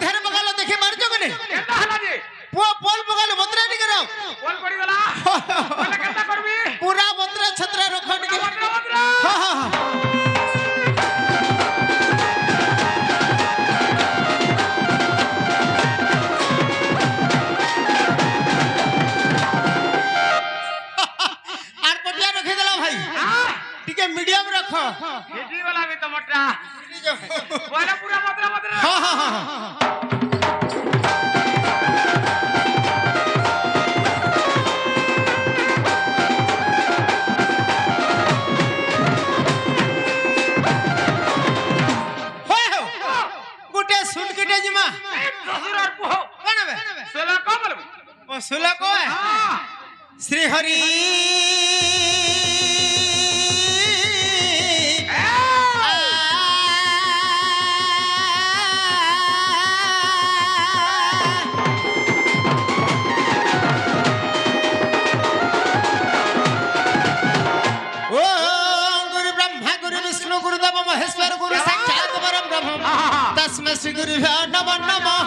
ध्यान बगालो देखि मार जगने केता हला जे पो पोल बगालो मंत्र नहीं करो कोन पड़ी गला बोले केता करबी पूरा मंत्र छत्र रखो नहीं मंत्र हां हां आर पटिया रखे देला भाई टिके मीडियम रखो हिटी वाला भी तो मोटा बोले पूरा मंत्र हां हां हां सुला को है श्री हरि गुरु ब्रह्मा गुरु विष्णु गुरुदेव महेश्वर गुरु साक्षात् परब्रह्म तस्मै श्री गुरुभ्यो नमो नमः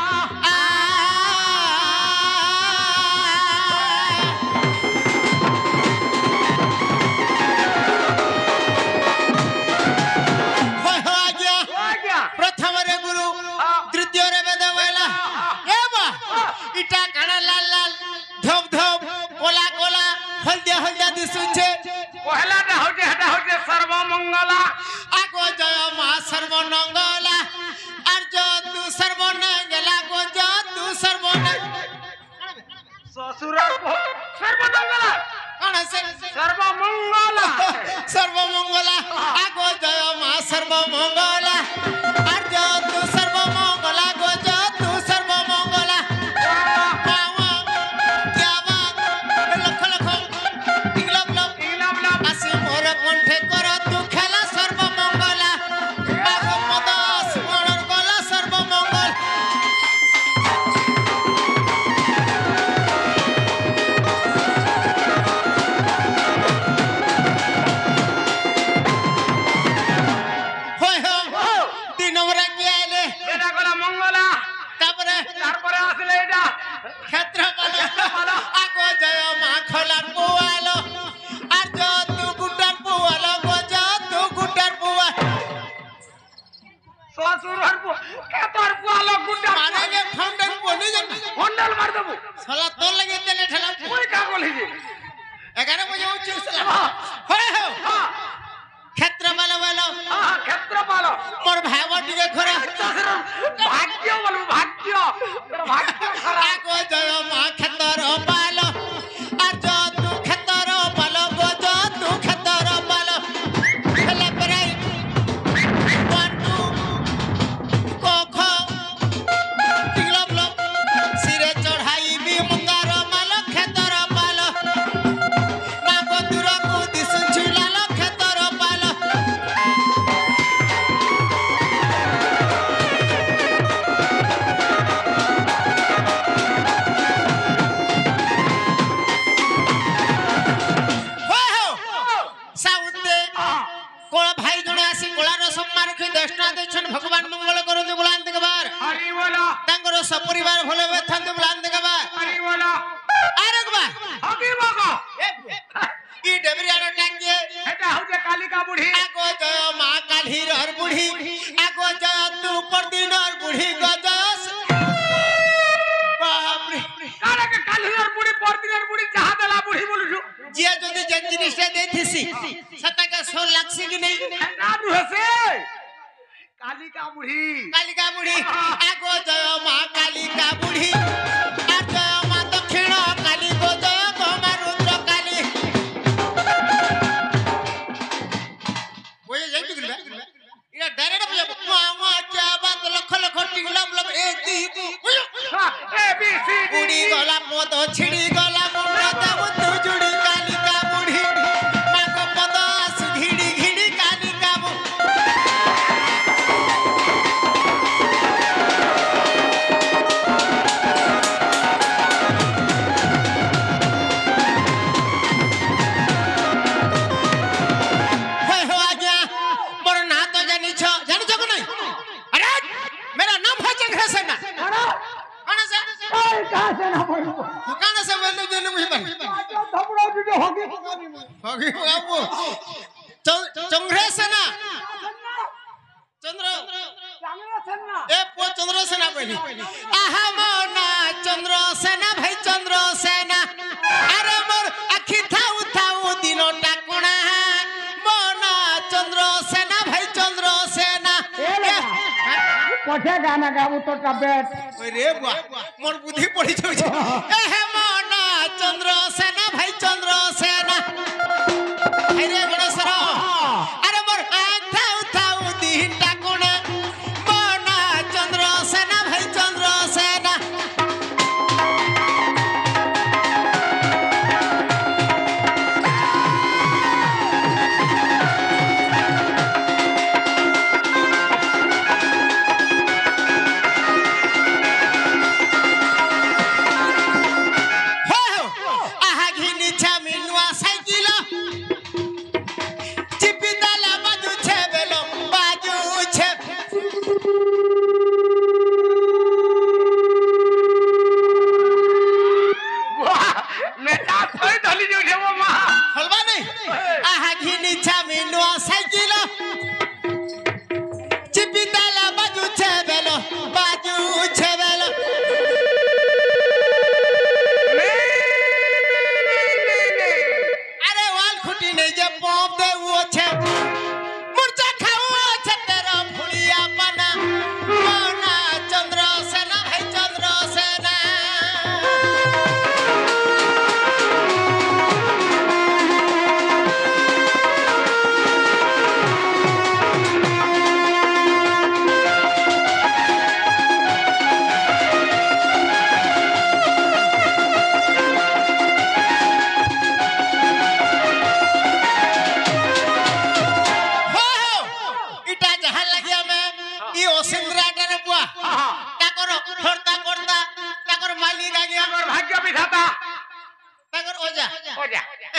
सर्वमंगला आगो जय मा सर्वमंगला अर्ज तू सर्वमंगला गो जा तू ससुर सर्वमंगला कौन से सर्वमंगला सर्वमंगला आगो जय मा सर्वमंगला अर्ज तू सर्वमंगला गो जा तू सर्वमंगला बावा क्या बात लख लख टिगलब आसी मोर कंठे कर तू खेला सर्वमंगला आगो पदास मनर गला सर्वमंगल होय हो तीन नंबर के आले एटा गला मंगला तापरे आसले एटा क्षेत्रपाल आगो जय मा खला पुआलो अर्ज तू गुटार पुआलो गो जा तू गुटार पुआ ससुर केतर पुआलो गुड्डा मारेंगे फाउंटेन बोली जन होंडल मार देबो साला तो लगे तेले ठेला कोई का बोली जी 11 बजे उच्च सला होय हो क्षेत्रपाल वाला हां क्षेत्रपाल मोर भाईवा टिके खरा भाग्य बोलू भाग्य भाग्य खरा आगो जय मा क्षेत्रपाल अर्ज तू क्षेत्रपाल गो जा तू क्षेत्रपाल खेला पराई 1 2 कोख टिगलब सिरे चढ़ाई भी मंगार माल क्षेत्रपाल नागो दूर को दिस झिलाल क्षेत्रपाल कोला भाई जने आसी कोलार सम्मान रखी दर्शना देछन भगवान मंगल करते बुलांत के बार हरि बोला तांकर सपरिवार भले बेथंत बुलांत के बार हरि बोला आरक बा हगी बागा ई डबरियानो टांगे एटा होजे कालिका बुढ़ी आगो जय मा काली हर बुढ़ी आगो जय तू पर दिन हर बुढ़ी गजस बाप रे काले के कालिहर बुढ़ी परदिनर बुढ़ी चाहा देला बुढ़ी बोलु जिया जदी जन जिनिस देथिसी सता का 100 लाख की नहीं ना रुहसे कालिका बुढ़ी आगो जय मा कालिका बुढ़ी आ जय मा दक्षिण काली गो जय गो मा रुद्र काली ओए जाई बिगला इरा डायरेक्ट बुझा मा क्या बात लख लख टिंगलम लब ए दी को ए बी सी उड़ी गला पद छिड़ी गला मुंडा तू जुड़ी कालिका बुढ़ी माको पदास घिड़ी घिड़ी कालिका कहाँ से ना बोलूं हुकाना से बोलने देने मुझे बन जो धबड़ा जो होगी होगी बाबू चंद्र सेना चंद्र ए पो चंद्र सेना बोली आहा मोना चंद्र सेना भाई चंद्र सेना अरे मोर आखि थाउ दिनो टाकुणा मोना चंद्र सेना भाई चंद्र सेना पठे गाना गाबू तो टबेट रे बुआ मोर बुद्धि पड़ी जाउ छै ए मोना चंद्र सेना भाई चंद्र सेना अरे गणेशर अरे मोर थाउ दिन टाकुणा मोना चंद्र सेना भाई चंद्र सेना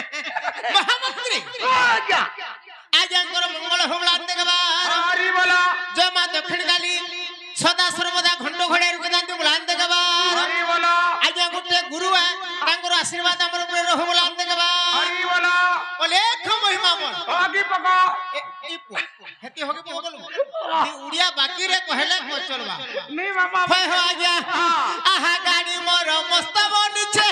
महामंत्री आजंकर मंगल होमला अंतकबार हरि बोला जय मां दक्षिण काली सदा सर्वदा घंट घोड़े रुकदांत बोला अंतकबार हरि बोला आज गुटे गुरु है तांकर आशीर्वाद हमर ऊपर रहो बोला अंतकबार हरि बोला अलेख महिमा मन होगी पका हेती होगी बोलू ती उड़िया बाकी रे कहले को चलवा नहीं मामा होय हो आजा आहा गाड़ी मोर मस्त बनिछे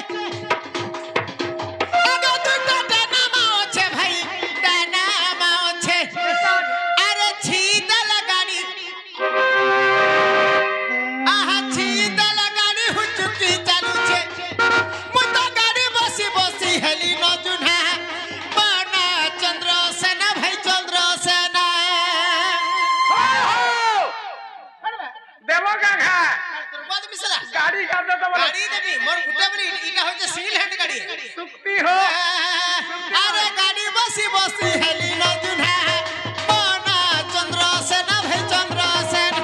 गाड़ी का तो गाड़ी देबी मोर गुटे बली इटा होय सिंगल हैंड गाड़ी सुक्ति हो अरे गाड़ी बसी बसी हेली न जुना मोना चंद्र सेना भाई चंद्र सेना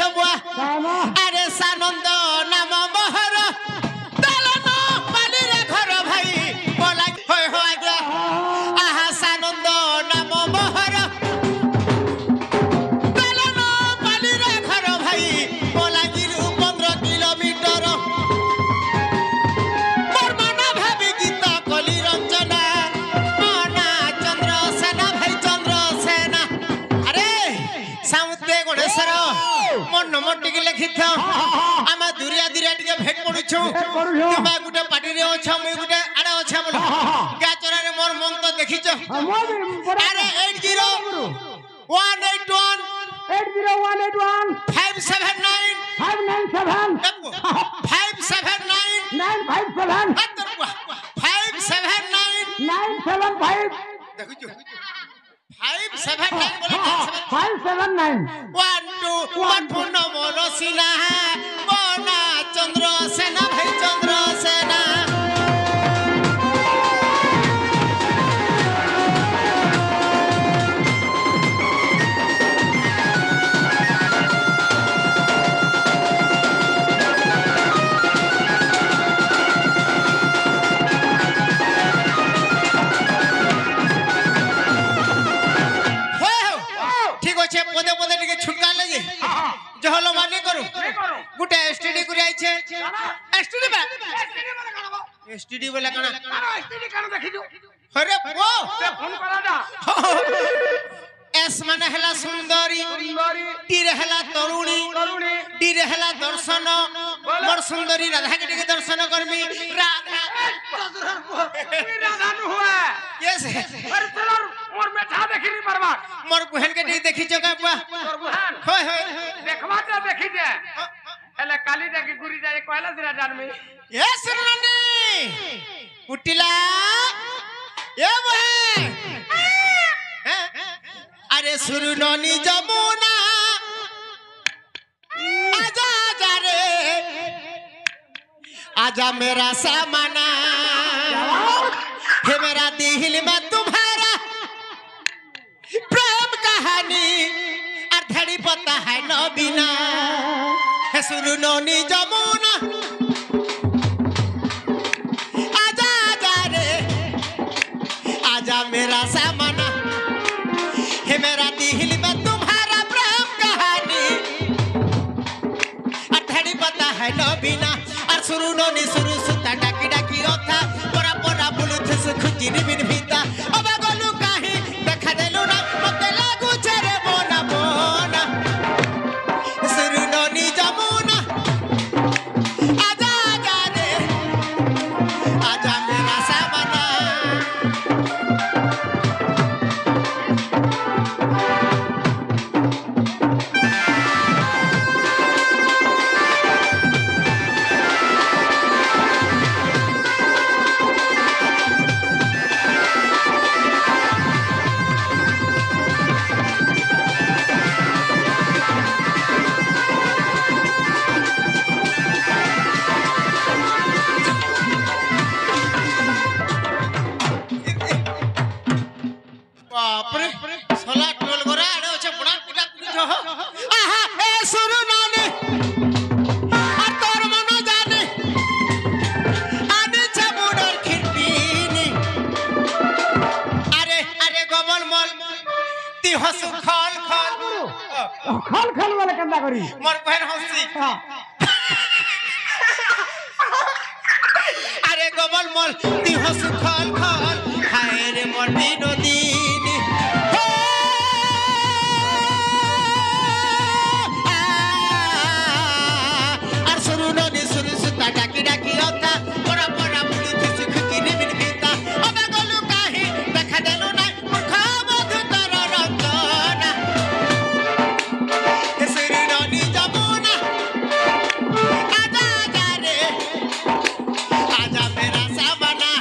अरे सानंद नाम मोहर दलन पाली रे घर भाई बोला होय हो आगे आहा सानंद नाम मोहर दलन पाली रे घर भाई बोला गिरु 15 किलोमीटर मोर मन भाबी गीत कली रंजना मोना चंद्र सेना भाई चंद्र सेना अरे सामुद्रे गणेशर मोर नंबर टिके लिखि था आमे दुरिया दुरिया टिके भेट पडुछु तुमा गुटे पार्टी रे छ मुई गुटे आडा छ बोल क्या चोरा रे मोर मन तो देखिछ अरे 80 181 80181 579 597 579 957 579 975 देखिछु 579 बोले 579 1 2 1 फोन मोर सिना मोना चंद्र सेना भाई चंद्र सेना एसटीडी बोला कना अरे एसटीडी कान देखिजु अरे वो से फोन करा जा एस माने हला सुंदरी सुंदरी टी रहला तरुणी करुणी डी रहला दर्शन मोर सुंदरी राधा के टिके दर्शन करमी राधा राधा नु हुआ यस अरे चलो मोर बेटा देखिनी बर्बाद मोर बहन के टिके देखि जगह बुआ तोर बहन होय होय देखवा त देखि जे एले काली जाके गुरी जाए कहला सिरा जान में यस रानी उटिला ए बहन अरे सुरनोनी जमुना आजा आजा रे आजा मेरा सामना है मेरा दिल में तुम्हारा प्रेम कहानी अर्धड़ी पता है न बिना है सुरनोनी जमुना आजा आजा रे आजा मेरा सामना है मेरा दिल में तुम्हारा प्रेम कहानी अठड़ी पता है न बिना और शुरू नोनी शुरू सुता डाकी डाकी ओथा पोरा पोरा बुलुथ से खुजी बिन भीता अब गोलू काहे देखा देलु ना मते लागू चरे मोना मोना शुरू नोनी जमुना आजा आजा रे आजा मेरा सामना बापरे सोला टोल गोरा आडे ओचे बुडा पिटा पिटा हो आहा ए सुरु नानी आ तोर मनो जाने आने चमुडर खिड़कीनी अरे अरे गोमल मल ती हसु खाल खाल खल खल वाला कंदा करी मोर बहन हंसी हां अरे गोमल मल ती हसु खाल खाल हाय रे मोर बिनोदिनी আর শুরু ননি শুরু সুতা ডাকি ডাকি অতা পড়া পড়া বুড়ি থিসু খুকি নিবিন ভিতা অবা গলু কাহি দেখা দেলু না মূর্খ মধু তর রঞ্জনা এ শুরু ননি যমুনা আজা আজা রে আজা মেরা সামনা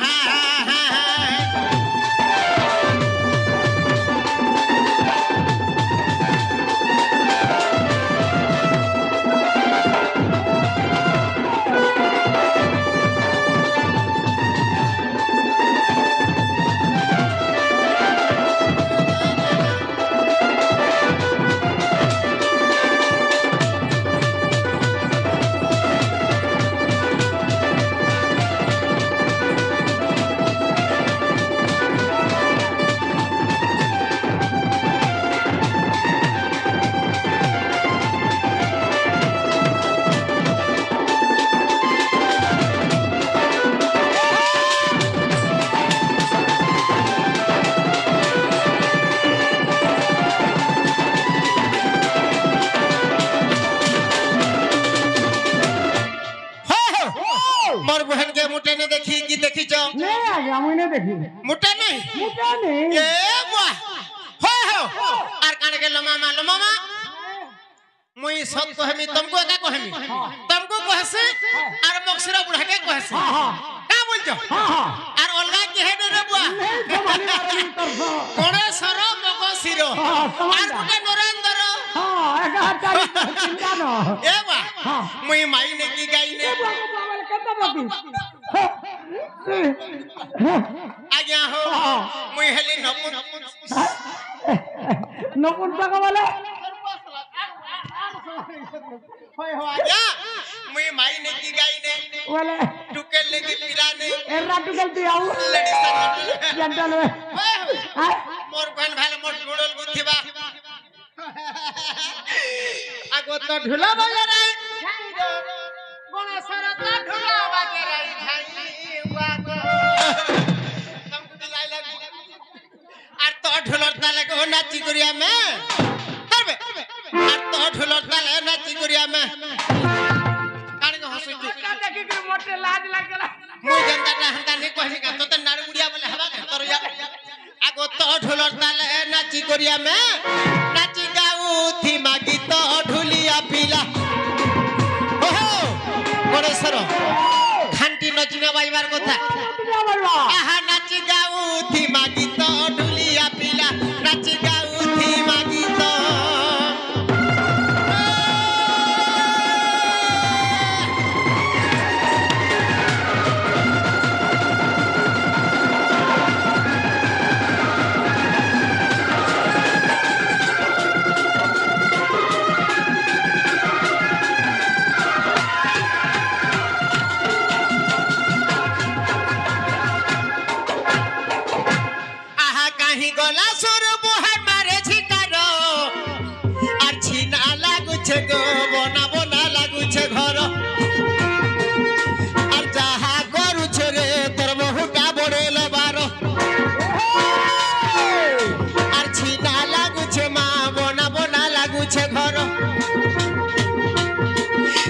मोर बहन के मुटे ने देखी की देखी जो ने आगे हम ने देखी मुटे नहीं मुटा नहीं ए वाह हो आर कान के लमामा मुई सब को हमी तुमको का को हमी तुमको को हसे आर मक्सरा बुढ़ा के को हसे हां का बोल जो हां आर अलगा के है रे बुआ नहीं समानी मारन तरफो कोड़े सरो मको सिरो आर मुटे नरेंद्र हां एक हटाई चिंता न ए वाह मुई माई ने की गाई ने बाबा कंदा बती आज्ञा हो मुई हेली नपुन तक वाला होय हो आज्ञा मुई माई ने की गाई ने वाला टुकेल लेके पिला ने एरा टुकल दी आऊ लेडी सा जनटल में होय मोर बहन भाले मोर ढोडल गुथिबा आगो तो ढोला बजा रे गणेश रा तो ढोला बजा रे भाई वागो তো ঢোলর তালে কো নাচি করি আমি করবে আর তো ঢোলর তালে নাচি করি আমি কানে হসই ওটা দেখি করে মোটে লাজ লাগলা মুই জনতা হান্তা নি কহি কা তোতে নাড় মুড়িয়া বলে হবা তোর আগো তো ঢোলর তালে নাচি করি আমি নাচি গাউ থি মাগি তো ঢুলিয়া পিলা ওহো গণেশ্বর খান্তি নচিনা বাইবার কথা আহা নাচি গাউ থি মাগি তো ঢুলিয়া পিলা নাচি গাউ থি মাগি তো গলা সুর বুহার মারে ঝিকার আর ছিনা লাগুছে গো বনা বনা লাগুছে ঘর আর যাহা করুছে রে তোর বহুটা বড়েল বার আর ছিনা লাগুছে মা বনা বনা লাগুছে ঘর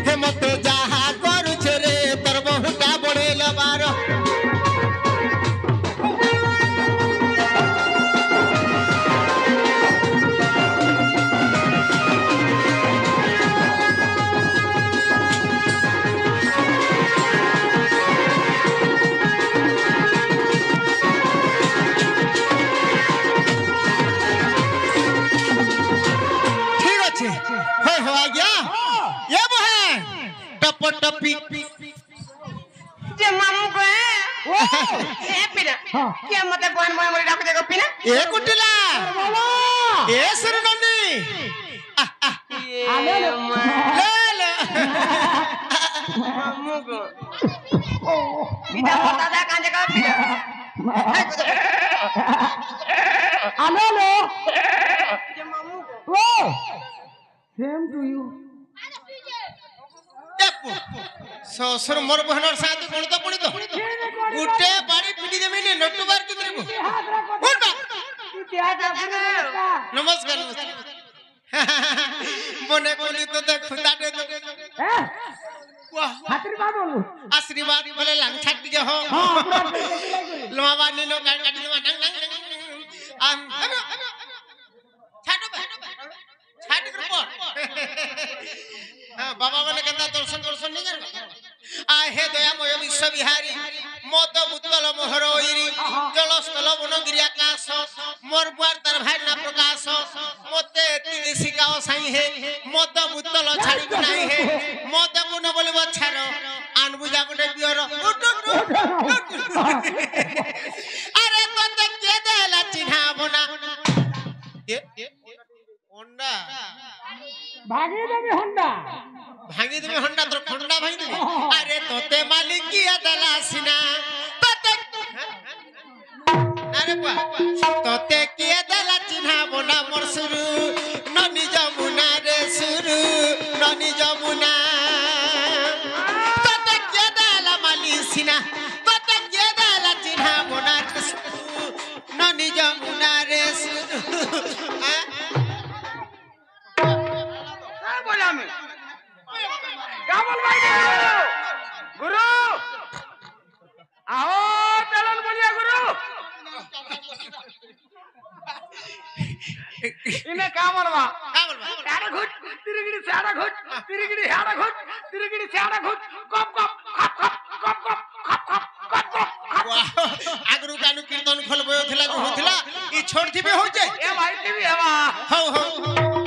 হে মতে যাহা করুছে রে তোর বহুটা বড়েল বার टपी जे मामू को ए पिना क्या मते बन बन मरी डाक देखो पिना ए कुटिला ए सुरनंदी आले ले ले मामू को पिना बता दा कांजे का पिना आले ले जे मामू को ओ सेम टू यू শ্বশুর মোর বহনর সাথে কোন তো পড়ি তো গুটে বাড়ি পিটি দেমি নে নটু বার কি করিব উঠবা নমস্কার নমস্কার মনে কলি তো দেখো দাঁড়ে তো হ্যাঁ আশীর্বাদ বলো আশীর্বাদ বলে লাং ছাট দিকে হ লমা বানি নো কাটি নো ডাং ডাং আম ছাটো ছাটি করব বাবা মানে কেন্দা দর্শন দর্শন নি করবে আহে দয়াময় বিশ্ববিহারী মত বুতল মোহর ওইরি জলস্থল বনগিরি আকাশ মোর বুয়ার তার ভাই না প্রকাশ মতে তিনি শিকাও সাই হে মত বুতল ছাড়িব নাই হে মত গুণ বলিব ছাড় আনবু জাগুনে বিয়র আরে তোতে কে দেলা চিনাব না হোন্ডা ভাগিয়ে দেবে হোন্ডা ভাঙি দেবে হোন্ডা তোর খন্ডা ভাঙি দেবে আরে তোতে মালিক কিয়া দেলা সিনা তোতে আরে বা তোতে কিয়া দেলা চিনাব না মোর সুরু ননি যমুনা রে সুরু ননি যমুনা তোতে কিয়া দেলা মালিক সিনা তোতে কিয়া দেলা চিনাব না ননি যমুনা রে সুরু बोला मैं क्या बोल भाई गुरु आओ चलन बोलिए गुरु इन्हें क्या बोलवा साड़ा घुट तिरगिड़ी साड़ा घुट तिरगिड़ी साड़ा घुट तिरगिड़ी साड़ा घुट कप कप कप कप कप कप कप कप कप आगरू कानु कीर्तन खोलबो थला जो होथला ई छोड़ दिबे हो जाय ए भाई टीवी हवा हो हो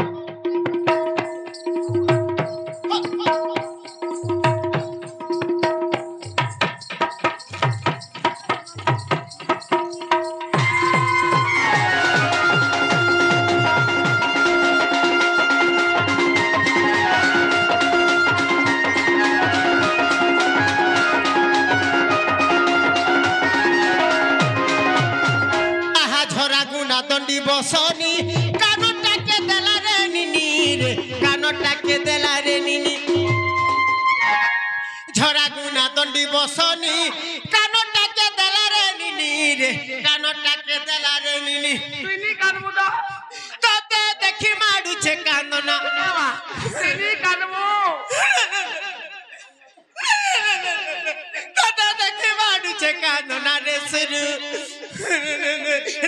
বসনি কানটাকে দেলা রে নিনি রে কানটাকে দেলা রে নিনি ঝরা গুনা দণ্ডি বসনি কানটাকে দেলা রে নিনি রে কানটাকে দেলা রে নিনি তুই নি কানবো তো তোতে দেখি মাডুছে কান্দনা তুই নি কানবো তোতে দেখি মাডুছে কান্দনা রে সুরু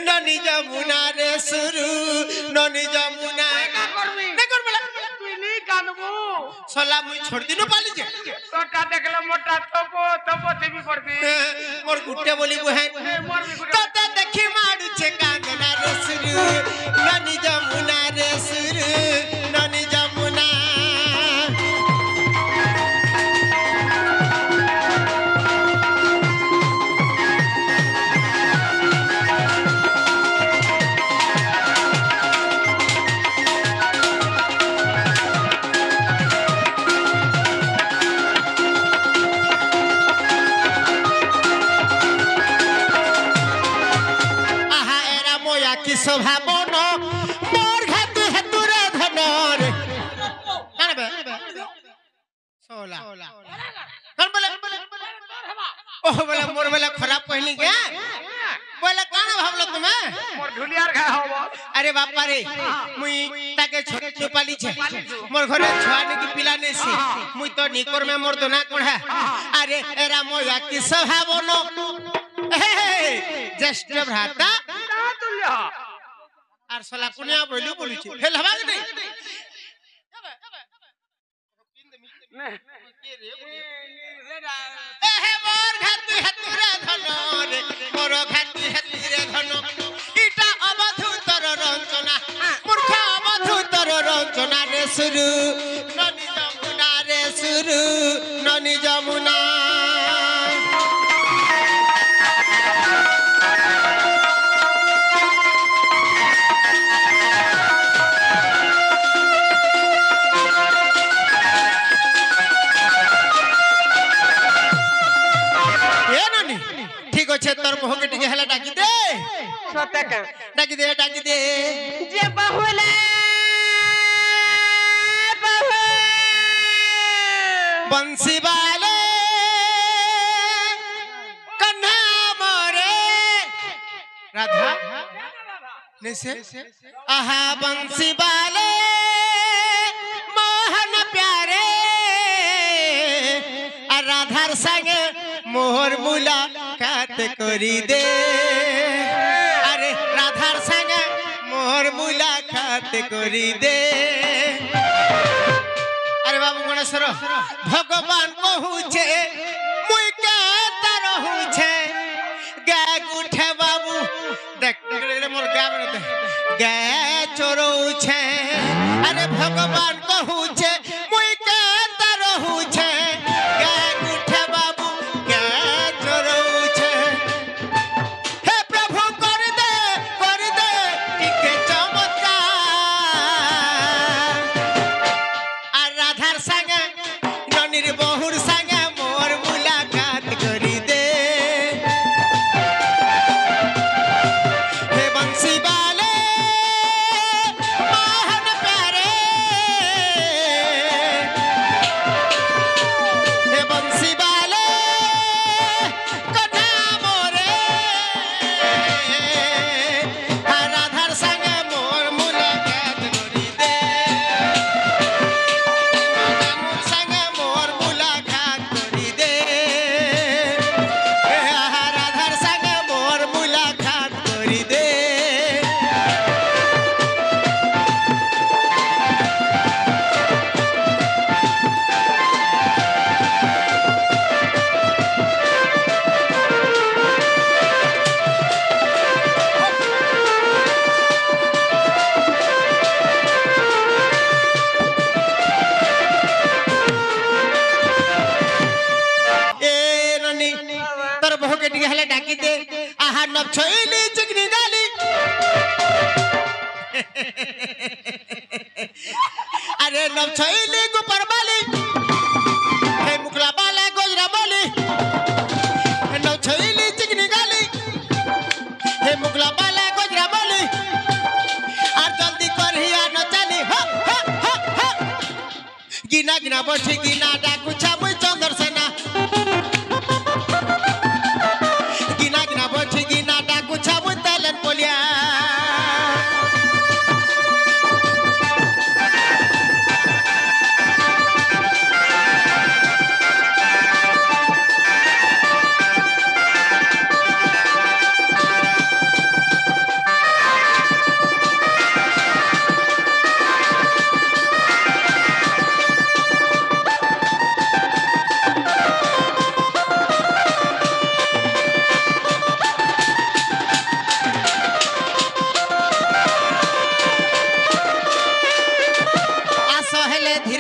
ননি যমুনা রে সুরু ননি যমুনা না করবি না করবে না তুই নি কানবো সলা মুই ছোড় দিনু পালিছে তোটা দেখলে মোটা তপো তপো দেবি করবি মোর গুটে বলি বুহাই মরবি গুড়ে তোতে দেখি মাডুছে কান্দনা রে সুরু ননি যমুনা রে সুরু ননি যমুনা আহা এরা মোয়া কি স্বভাবন মোর ঘাতু হেতুরে ধনর কানবে সোলা কোন বলে ও বলে মোর বলে খারাপ কইলি কে বলে কান ভাবলো তুমি মোর ঢুলিয়ার ঘা হবো আরে বাপা রে মুই তাকে ছোট পালিছে মোর ঘরে ছুয়া নাকি পিলা নেছি মুই তো নিকর মে মোর দোনা কোড়া আরে এরা মোয়া কি স্বভাবন জ্যেষ্ঠ ভ্রাতা তা তুল্য আর সলা কুনিয়া বইলু বলিছে ফেল হবা কি এহে মোর ঘাতু হেতুরে ধন রে মোর ঘাতু হেতুরে ধন ইটা অবধূতর রঞ্জনা মূর্খ অবধূতর রঞ্জনা রে সুরু ননি যমুনা রে সুরু ননি যমুনা এ ননি ঠিক আছে তোর বহকে টিকে হেলা ডাকি দে সতকা ডাকি দে ডাকি দে যে বাহুলে বাহু बंसी वाले कन्हा मोरे राधा निसे आहा बंसी वाले मोहन प्यारे और राधार संगे मोहर मुलाकात करी दे अरे राधार संगे मोहर मुलाकात करी दे अरे बाबू गणेश्वर भगवान कहूचे मुई के तरहुचे गाय गुठे बाबू देख मोर गाय में देख गाय चोरौचे अरे भगवान कहूचे मुई के तरहुचे गाय गुठे बाबू गाय चोरौचे हे प्रभु कर दे टिके चमत्कार আর রাধার সঙ্গে ননির বহুর সঙ্গে মোর মুলাকাত করি দে হে বংশী বালে মোহন প্যারে হে বংশী বালে কন্যা মোরে আর রাধার সঙ্গে মোর মুলাকাত করি দে संगे मोर मुलाकात करी दे राधार संगे मोर मुलाकात करी दे ए ननी तोर बहु के टिके हले डाकी दे आहा नब छोइली चिकनी डाली अरे नब छोइली गुपर बाली हे मुकला बाले गोजरा बाली नब छोइली चिकनी गाली हे मुकला बाले गोजरा बाली और जल्दी करहिया न चली हो गिना गिना बठी गिना डाकू छामुई चंदर सेना गिना गिना बठी गिना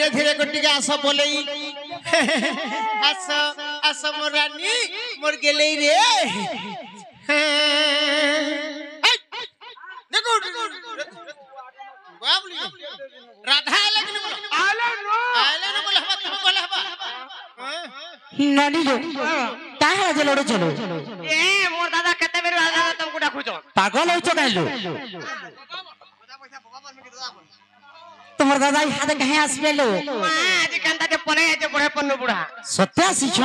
धीरे धीरे कटिके आस बोलई आस आस मोर रानी मोर गेलई रे देखो बाबली राधा लगने बोला आले नो आले ना बोला हवा तुम बोला हवा नली जो ताहे जे लड़ो चलो ए मोर दादा कते बेर दादा तुमको डाकुचो पागल होइछ काइलो তোমার দাদা হাতে কাহে আসবেলো মা আজি কান্দাতে পনে আছে বড় পন্নু বুড়া সত্যি আসিছ